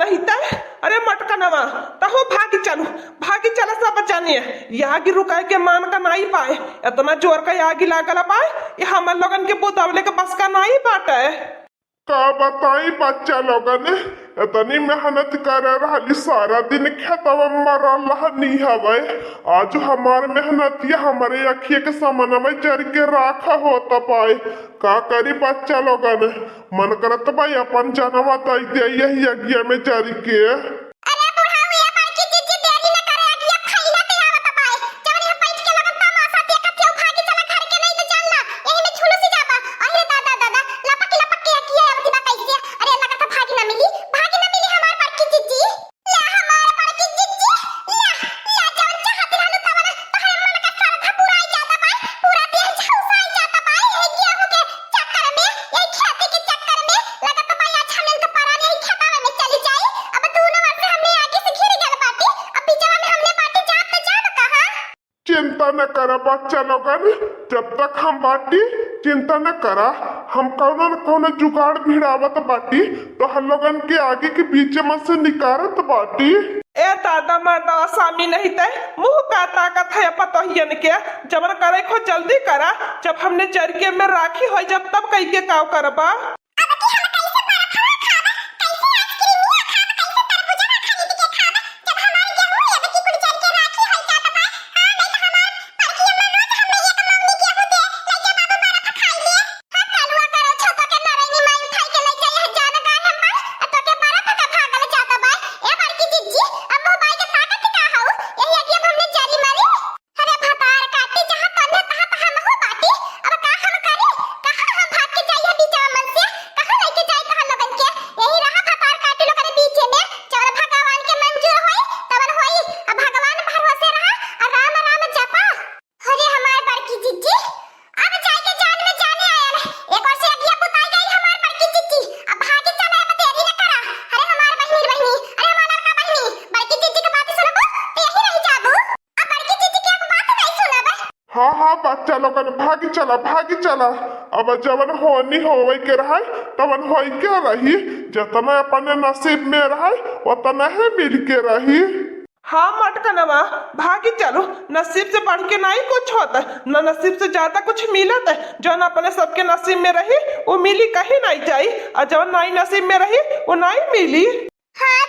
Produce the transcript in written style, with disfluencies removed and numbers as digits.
नहीं तय अरे मटका नवा तहो भागी चला सब जानिए यागी रुकाए के मान का नहीं पाए इतना जोर का यागी लागल पाए ये हम लोगन के बुतवले के बस का नहीं बाटे। का बताई बच्चा लोगन इतनी मेहनत कर रही सारा दिन खेतवा मरल नहीं हवे आज हमार मेहनत हमारे अखिए के सामने में जर के राखा होता पाए का करी बच्चा लोगन मन करत भाई अपन जनवा तई दे यही यज्ञ में जर के। चिंता न करा बच्चा लोगन जब तक हम बाटी चिंता न करा हम कौनो न कौनो जुगाड़ भिड़ावत बाटी तो हम लोगन के आगे के बीच में से निकारत बाटी। ए दादा मर्दा सामी नहीं तय मुंह का ताकत है पतोहियन के जबन करे खो जल्दी करा जब हमने जरके में राखी हो जब तब कई के काव करबा। हाँ बच्चा लोगन भागी चला अब जवन होनी होवे के रहा तवन हो के रही जितना अपने नसीब में रहा उतना है मिल के रही। हाँ मटकनवा भागी चलो नसीब से बढ़ के नहीं कुछ होता न नसीब से ज्यादा कुछ मिलत है जो न अपने सबके नसीब में रही वो मिली कहीं नहीं जाई और जब नहीं नसीब में रही वो नहीं मिली। हाँ